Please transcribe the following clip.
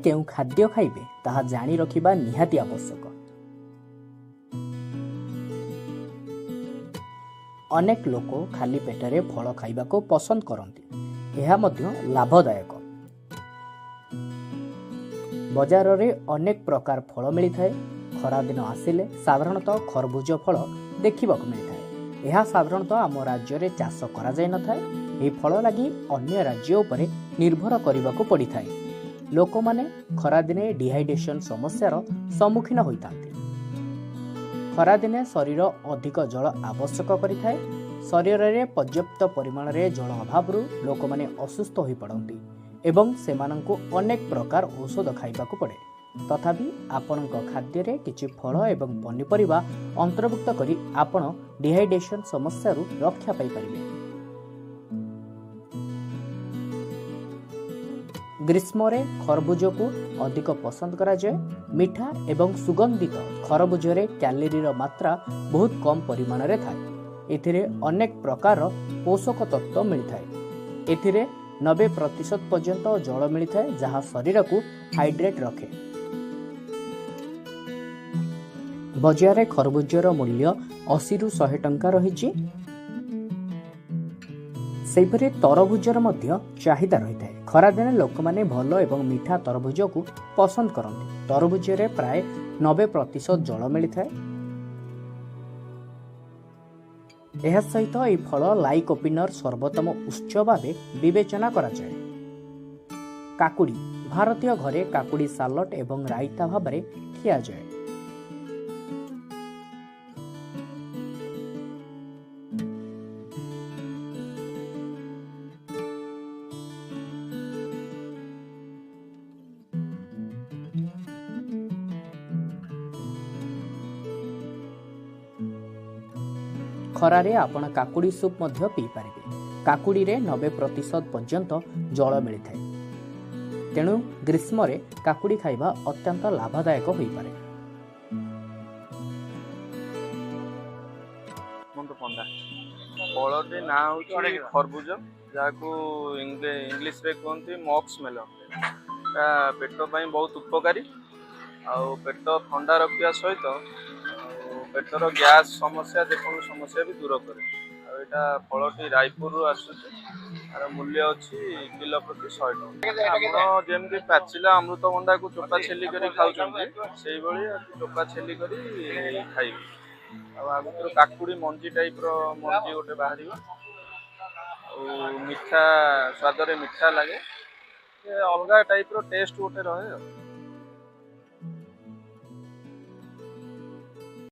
केउं खाद्य खाइबे ताहा जानी रखिबा निहाती आवश्यक। अनेक लोक खाली पेटरे फल खाइबा को पसंद करती। यह मध्य लाभदायक। बजार रे अनेक प्रकार फल मिली थाए। खरा दिन आसिले साधारणतः खरबूज फल देखा मिलता है। यह साधारणतः आम राज्य में चाष करा जाय न थाए। यह फल लगी अन्य राज्य उपरे निर्भर करने को पड़ी थाए। लोक माने खरा दिने डिहाइड्रेशन समस्यार सम्मुखीन होता। खरा दिने शरीर अधिक जल आवश्यक करिथाए। शरीर में पर्याप्त परिमाण रे जल अभाव लोक माने असुस्थ हो पड़ती एवं सेमानंकु अनेक प्रकार औषध खाइबाकु पड़े। तथापि आपणक खाद्य रे किछि फल एवं पनीपरिबा अंतर्भुक्त करी आपण डिहाइड्रेशन समस्या रक्षा पाई परिबे। ग्रीष्म रे खरबूज को अधिक पसंद करा जाए। मीठा एवं सुगंधित खरबूज रे कैलोरी रो मात्रा बहुत कम परिमाण रे थाए। एथिरे अनेक प्रकार पोषक तत्व मिलता है। एथिरे 90% पर्यंत जल मिलता है जहाँ शरीर को हाइड्रेट रखे। बजार खरबूजर मूल्य 80 रु 100 टंका रही। सेपरि तरबुजर मध्य चाहिदा रही है। खरा दिने लोक माने भल एवं मीठा तरबुज को पसंद करते। तरबुज रे प्राय 90% जल मिलता है। यह सहित यह फल लाइकोपिनर सर्वोत्तम उच्च भाव विवेचना करा जाए। काकुड़ी भारतीय घरे काकुड़ी सालट एवं रायता भाव में खिया जाए। खरारे आपण काकुड़ी सूप मध्य पी पारिबे। काकुड़ी रे 90% पर्यंत जल मिलता है। तेणु ग्रीष्म रे काकुड़ी खाइबा अत्यंत लाभदायक होई पारे। फलटी ना होची खरबूज जाको इंग्लिश रे कहते मॉक्स मेलन। पेट ପାଇଁ बहुत उपकारी आउ पेट ठंडा रखिया सहित पेटर गैस समस्या जेको समस्या भी दूर करे। एटा फलटी रायपुर आर मूल्य अच्छी किलो प्रति 100 टका। आप जमी पाचिला अमृतभंडा को चोपा छेली कर खाऊँ से चोपा छेली कर खाइबे। आगुर काकुड़ी मंजी टाइप मंजी गोटे बाहर मीठा स्वाद मीठा लगे अलग टाइप टेस्ट गोटे रहे।